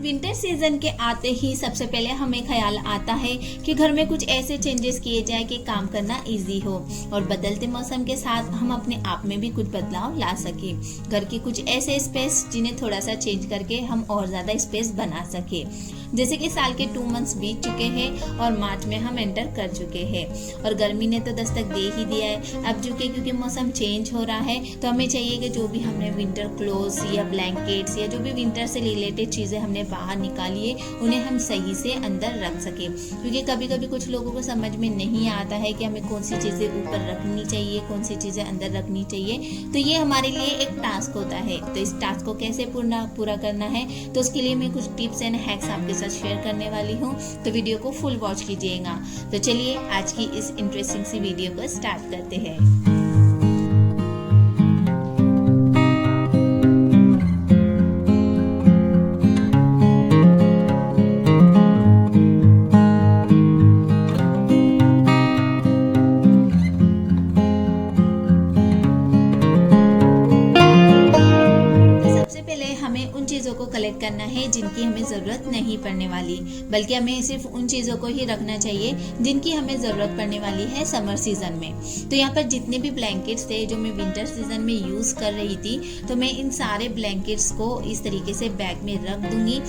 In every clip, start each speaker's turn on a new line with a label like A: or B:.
A: Winter season के आते ही सबसे पहले हमें ख्याल आता है कि घर में कुछ ऐसे चेंजेस किए जाए कि काम करना इजी हो और बदलते मौसम के साथ हम अपने आप में भी कुछ बदलाव ला सके। घर की कुछ ऐसे स्पेस जिन्हें थोड़ा सा चेंज करके हम और ज्यादा स्पेस बना सके। जैसे कि साल के 2 मंथ्स बीत चुके हैं और मार्च में हम एंटर कर चुके हैं और गर्मी ने तो दस्तक दे ही दिया है। अब क्योंकि मौसम चेंज हो रहा है तो हमें चाहिए कि जो भी हमने विंटर क्लोथ्स या ब्लैंकेट्स या जो भी विंटर से रिलेटेड चीजें हमने बाहर निकाली है उन्हें हम सही से अंदर रख सके। क्योंकि कभी कभी कुछ लोगों को समझ में नहीं आता है कि हमें कौन सी चीजें ऊपर रखनी चाहिए, कौन सी चीजें अंदर रखनी चाहिए। तो ये हमारे लिए एक टास्क होता है। तो इस टास्क को कैसे पूरा करना है तो उसके लिए मैं कुछ टिप्स एंड हैक्स आपके साथ शेयर करने वाली हूँ। तो वीडियो को फुल वॉच कीजिएगा। तो चलिए आज की इस इंटरेस्टिंग सी वीडियो को स्टार्ट करते हैं। चीजों को कलेक्ट करना है जिनकी हमें जरूरत नहीं पड़ने वाली, बल्कि हमें सिर्फ उन चीजों को ही रखना चाहिए जिनकी हमें जरूरत पड़ने वाली है समर सीजन में। तो यहाँ पर जितने भी ब्लैंकेट्स थे जो मैं विंटर सीजन में यूज कर रही थी, तो मैं इन सारे ब्लैंकेट्स को इस तरीके से बैग में रख दूंगी।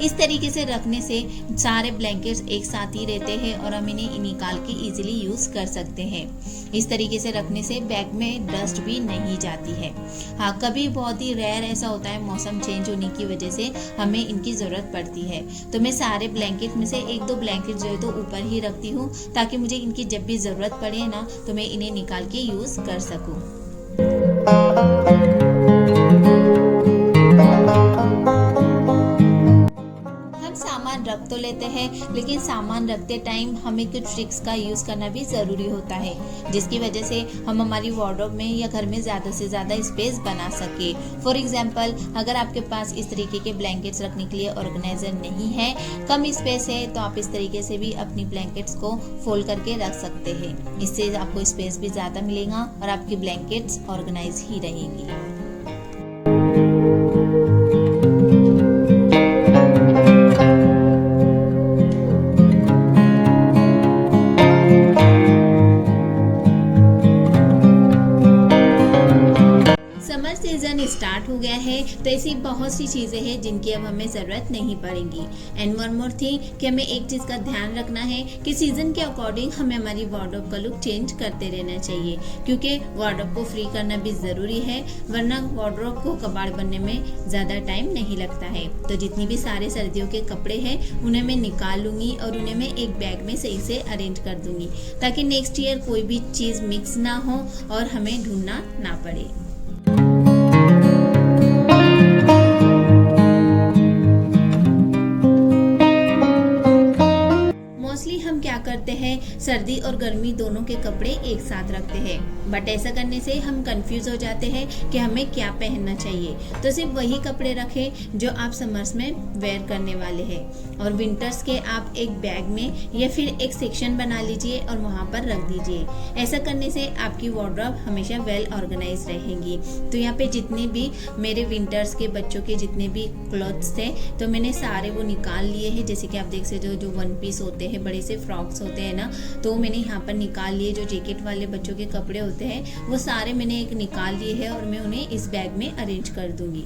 A: इस तरीके से रखने से सारे ब्लैंकेट्स एक साथ ही रहते हैं और हम इन्हें निकाल के इजिली यूज कर सकते हैं। इस तरीके से रखने से बैग में डस्ट भी नहीं जाती है। हाँ, कभी बहुत ही रेयर ऐसा होता है मौसम चेंज होने की वजह से हमें इनकी जरूरत पड़ती है, तो मैं सारे ब्लैंकेट में से 1-2 ब्लैंकेट जो है तो ऊपर ही रखती हूँ ताकि मुझे इनकी जब भी जरूरत पड़े ना तो मैं इन्हें निकाल के यूज कर सकूं। रख तो लेते हैं, लेकिन सामान रखते टाइम हमें कुछ ट्रिक्स का यूज करना भी जरूरी होता है, जिसकी वजह से हम हमारी वार्डरोब में या घर में ज्यादा से ज्यादा स्पेस बना सके। फॉर एग्जांपल, अगर आपके पास इस तरीके के ब्लैंकेट्स रखने के लिए ऑर्गेनाइजर नहीं है, कम स्पेस है, तो आप इस तरीके से भी अपनी ब्लैंकेट्स को फोल्ड करके रख सकते हैं। इससे आपको स्पेस भी ज्यादा मिलेगा और आपकी ब्लैंकेट्स ऑर्गेनाइज ही रहेंगी। सीजन स्टार्ट हो गया है तो ऐसी बहुत सी चीजें हैं जिनकी अब हमें जरूरत नहीं पड़ेगी। एंड वन मोर थिंग कि हमें एक चीज का ध्यान रखना है कि सीजन के अकॉर्डिंग हमें हमारी वार्डरोब का लुक चेंज करते रहना चाहिए, क्योंकि वार्डरोब को फ्री करना भी जरूरी है, वरना वार्डरोब को कबाड़ बनने में ज्यादा टाइम नहीं लगता है। तो जितनी भी सारे सर्दियों के कपड़े हैं उन्हें मैं निकाल लूंगी और उन्हें मैं एक बैग में सही से अरेंज कर दूंगी ताकि नेक्स्ट ईयर कोई भी चीज मिक्स ना हो और हमें ढूंढना ना पड़े। हम क्या करते हैं, सर्दी और गर्मी दोनों के कपड़े एक साथ रखते हैं, बट ऐसा करने से हम कंफ्यूज हो जाते हैं कि हमें क्या पहनना चाहिए। तो सिर्फ वही कपड़े रखें जो आप समर्स में वेयर करने वाले हैं और विंटर्स के आप एक बैग में या फिर एक सेक्शन बना लीजिए और वहां पर रख दीजिए। ऐसा करने से आपकी वार्डरोब हमेशा वेल ऑर्गेनाइज रहेगी। तो यहाँ पे जितने भी मेरे विंटर्स के बच्चों के जितने भी क्लॉथ्स थे तो मैंने सारे वो निकाल लिए हैं। जैसे कि आप देख सकते हो, जो 1 पीस होते हैं, बड़े से फ्रॉक्स होते हैं ना, तो मैंने यहाँ पर निकाल लिए। जो जैकेट वाले बच्चों के कपड़े होते हैं वो सारे मैंने एक निकाल लिए हैं और मैं उन्हें इस बैग में अरेंज कर दूंगी।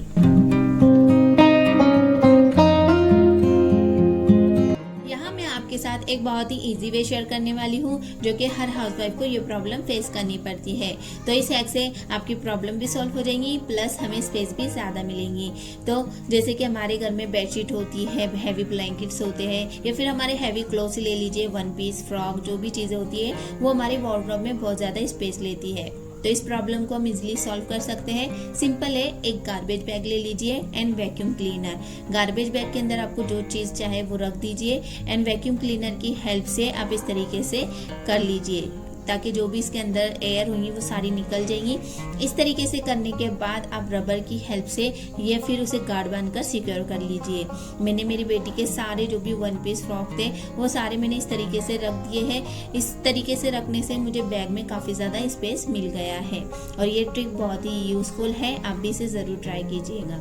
A: के साथ एक बहुत ही इजी वे शेयर करने वाली हूँ जो कि हर हाउसवाइफ को ये प्रॉब्लम फेस करनी पड़ती है। तो इस हैक से आपकी प्रॉब्लम भी सॉल्व हो जाएंगी, प्लस हमें स्पेस भी ज्यादा मिलेंगी। तो जैसे कि हमारे घर में बेडशीट होती है, हैवी ब्लैंकेट्स होते हैं, या फिर हमारे हैवी क्लोथ्स ले लीजिए, 1 पीस फ्रॉक, जो भी चीजें होती है वो हमारी वार्डरोब में बहुत ज्यादा स्पेस लेती है। तो इस प्रॉब्लम को हम इजीली सॉल्व कर सकते हैं। सिंपल है, एक गार्बेज बैग ले लीजिए and vacuum cleaner. Garbage bag के अंदर आपको जो चीज चाहे वो रख दीजिए एंड वैक्यूम क्लीनर की हेल्प से आप इस तरीके से कर लीजिए ताकि जो भी इसके अंदर एयर होंगी वो सारी निकल जाएंगी। इस तरीके से करने के बाद आप रबर की हेल्प से या फिर उसे गार्ड बांधकर सिक्योर कर लीजिए। मैंने मेरी बेटी के सारे जो भी 1 पीस फ्रॉक थे वो सारे मैंने इस तरीके से रख दिए हैं। इस तरीके से रखने से मुझे बैग में काफी ज्यादा स्पेस मिल गया है और ये ट्रिक बहुत ही यूजफुल है, आप भी इसे जरूर ट्राई कीजिएगा।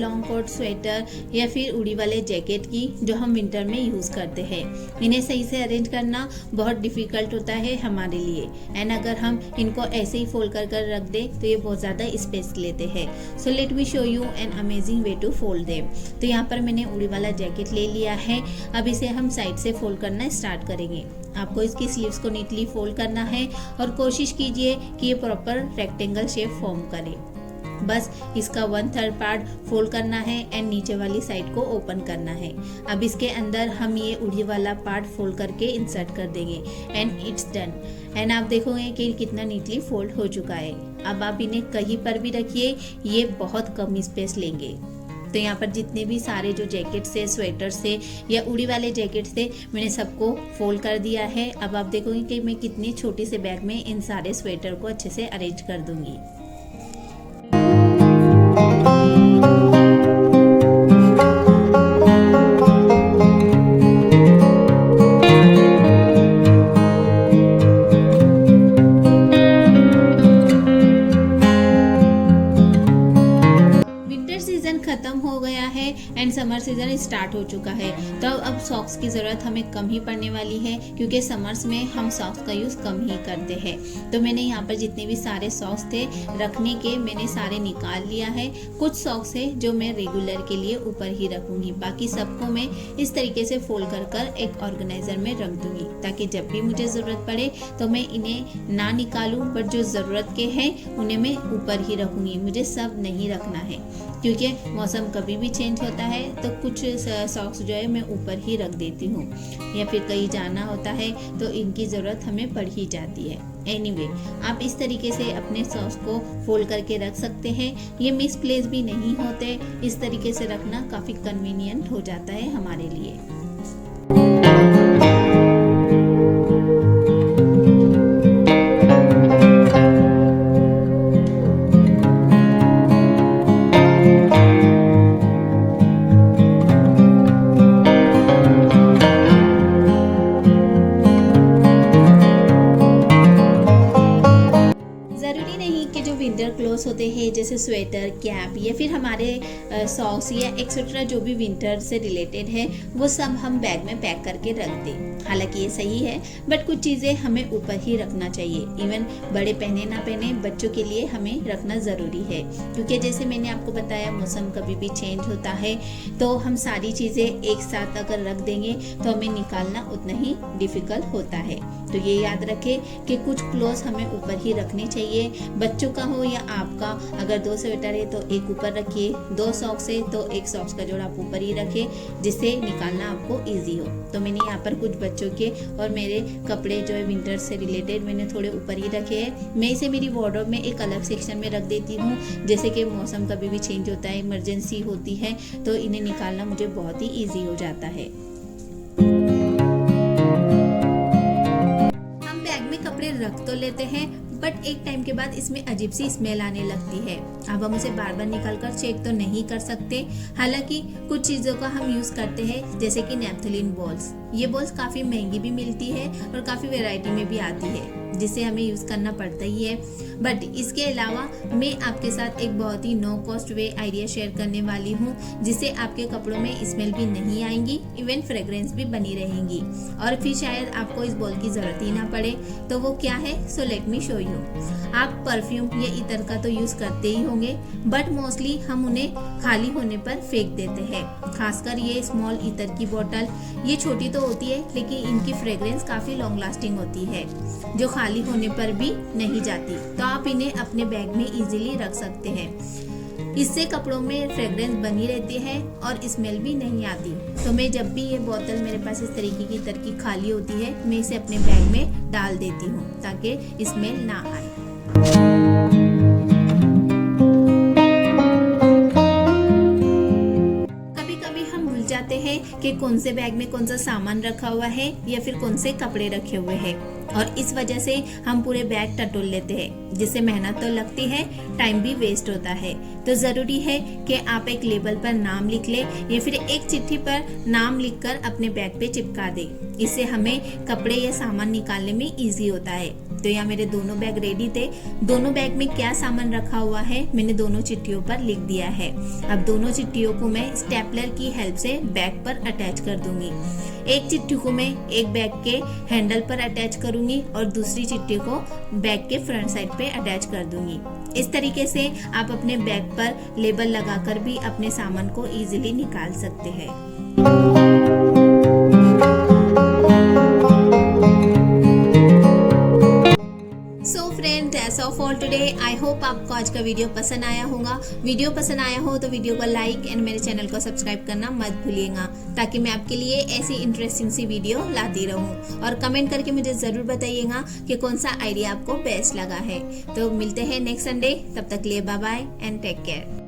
A: लॉन्ग कोट, स्वेटर या फिर उड़ी वाले जैकेट की जो हम विंटर में यूज़ करते हैं। इन्हें सही से अरेंज करना बहुत डिफ़िकल्ट होता है हमारे लिए, एंड अगर हम इनको ऐसे ही फोल्ड कर रख दें तो ये बहुत ज़्यादा स्पेस लेते हैं। So let me show you an amazing way to fold them. तो यहाँ पर मैंने उड़ी वाला जैकेट ले लिया है। अब इसे हम साइड से फोल्ड करना स्टार्ट करेंगे। आपको इसकी स्लीव्स को नीटली फोल्ड करना है और कोशिश कीजिए कि ये प्रॉपर रेक्टेंगल शेप फॉर्म करे। बस इसका 1/3 पार्ट फोल्ड करना है एंड नीचे वाली साइड को ओपन करना है। अब इसके अंदर हम ये उड़ी वाला पार्ट फोल्ड करके इंसर्ट कर देंगे एंड इट्स डन। एंड आप देखोगे कि कितना नीटली फोल्ड हो चुका है। अब आप इन्हें कहीं पर भी रखिए, ये बहुत कम स्पेस लेंगे। तो यहाँ पर जितने भी सारे जो जैकेट्स थे, स्वेटर्स थे या उड़ी वाले जैकेट्स थे, मैंने सबको फोल्ड कर दिया है। अब आप देखोगे कि मैं कितने छोटे से बैग में इन सारे स्वेटर को अच्छे से अरेंज कर दूंगी। खत्म हो गया है एंड समर सीजन स्टार्ट हो चुका है, तो अब सॉक्स की ज़रूरत हमें कम ही पड़ने वाली है क्योंकि समर्स में हम सॉक्स का यूज़ कम ही करते हैं। तो मैंने यहाँ पर जितने भी सारे सॉक्स थे रखने के, मैंने सारे निकाल लिया है। कुछ सॉक्स है जो मैं रेगुलर के लिए ऊपर ही रखूँगी, बाकी सबको मैं इस तरीके से फोल्ड कर एक ऑर्गेनाइजर में रख दूँगी ताकि जब भी मुझे ज़रूरत पड़े तो मैं इन्हें ना निकालूँ, बट जो ज़रूरत के हैं उन्हें मैं ऊपर ही रखूँगी। मुझे सब नहीं रखना है क्योंकि मौसम कभी भी चेंज होता है, तो कुछ सॉक्स जो है मैं ऊपर ही रख देती हूँ, या फिर कहीं जाना होता है तो इनकी ज़रूरत हमें पड़ ही जाती है। एनीवे, आप इस तरीके से अपने सॉक्स को फोल्ड करके रख सकते हैं। ये मिसप्लेस भी नहीं होते, इस तरीके से रखना काफ़ी कन्वीनियंट हो जाता है हमारे लिए। विंटर क्लोथ्स होते हैं जैसे स्वेटर, कैप या फिर हमारे सॉक्स या एक्सेट्रा जो भी विंटर से रिलेटेड है, वो सब हम बैग में पैक करके रख दें। हालांकि ये सही है, बट कुछ चीज़ें हमें ऊपर ही रखना चाहिए। इवन बड़े पहने ना पहने, बच्चों के लिए हमें रखना ज़रूरी है क्योंकि जैसे मैंने आपको बताया मौसम कभी भी चेंज होता है, तो हम सारी चीज़ें एक साथ अगर रख देंगे तो हमें निकालना उतना ही डिफ़िकल्ट होता है। तो ये याद रखें कि कुछ क्लोथ्स हमें ऊपर ही रखने चाहिए, बच्चों का हो या आपका। अगर 2 स्वेटर है तो एक ऊपर रखिए, 2 सॉक्स है तो एक सॉक्स का जोड़ा आप ऊपर ही रखें जिससे निकालना आपको ईजी हो। तो मैंने यहाँ पर कुछ बच्चों के और मेरे कपड़े जो है विंटर से रिलेटेड मैंने थोड़े ऊपर ही रखे हैं। मैं इसे मेरी वार्डरोब में एक अलग सेक्शन में रख देती हूँ, जैसे कि मौसम कभी भी चेंज होता है, इमरजेंसी होती है, तो इन्हें निकालना मुझे बहुत ही ईजी हो जाता है। रख तो लेते हैं, बट एक टाइम के बाद इसमें अजीब सी स्मेल आने लगती है। अब हम उसे बार बार निकाल कर चेक तो नहीं कर सकते। हालांकि कुछ चीज़ों का हम यूज़ करते हैं जैसे कि नैप्थलीन बॉल्स। ये बॉल्स काफ़ी महंगी भी मिलती है और काफ़ी वैरायटी में भी आती है, जिसे हमें यूज़ करना पड़ता ही है। बट इसके अलावा मैं आपके साथ एक बहुत ही नो कॉस्ट वे आइडिया शेयर करने वाली हूँ, जिससे आपके कपड़ों में स्मेल भी नहीं आएंगी, इवन फ्रेग्रेंस भी बनी रहेंगी और फिर शायद आपको इस बॉल की ज़रूरत ही ना पड़े। तो वो क्या है? सो लेट मी शो यू। आप परफ्यूम या इतर का तो यूज़ करते ही होंगे, बट मोस्टली हम उन्हें खाली होने पर फेंक देते हैं। खासकर ये स्मॉल इतर की बोतल, ये छोटी तो होती है लेकिन इनकी फ्रेग्रेंस काफ़ी लॉन्ग लास्टिंग होती है, जो खाली होने पर भी नहीं जाती। तो आप इन्हें अपने बैग में इजीली रख सकते हैं। इससे कपड़ों में फ्रेग्रेंस बनी रहती है और स्मेल भी नहीं आती। तो मैं जब भी ये बोतल मेरे पास इस तरीके की तरकी खाली होती है, मैं इसे अपने बैग में डाल देती हूँ ताकि स्मेल ना आए। जाते हैं कि कौन से बैग में कौन सा सामान रखा हुआ है या फिर कौन से कपड़े रखे हुए हैं, और इस वजह से हम पूरे बैग टटोल लेते हैं। जिससे मेहनत तो लगती है, टाइम भी वेस्ट होता है। तो ज़रूरी है कि आप एक लेबल पर नाम लिख लें या फिर एक चिट्ठी पर नाम लिखकर अपने बैग पे चिपका दें। इससे हमें कपड़े या सामान निकालने में इजी होता है। तो यहाँ मेरे दोनों बैग रेडी थे। दोनों बैग में क्या सामान रखा हुआ है मैंने दोनों चिट्ठियों पर लिख दिया है। अब दोनों चिट्ठियों को मैं स्टेपलर की हेल्प से बैग पर अटैच कर दूंगी। एक चिट्ठी को मैं एक बैग के हैंडल पर अटैच करूंगी और दूसरी चिट्ठी को बैग के फ्रंट साइड पे अटैच कर दूंगी। इस तरीके से आप अपने बैग पर लेबल लगाकर भी अपने सामान को इजीली निकाल सकते हैं। That's all for today. I hope आपको आज का वीडियो पसंद आया होगा। वीडियो पसंद आया हो तो वीडियो को लाइक एंड मेरे चैनल को सब्सक्राइब करना मत भूलिएगा, ताकि मैं आपके लिए ऐसी इंटरेस्टिंग सी वीडियो लाती रहूं। और कमेंट करके मुझे जरूर बताइएगा कि कौन सा आइडिया आपको बेस्ट लगा है। तो मिलते हैं नेक्स्ट संडे, तब तक लिए bye bye and take care.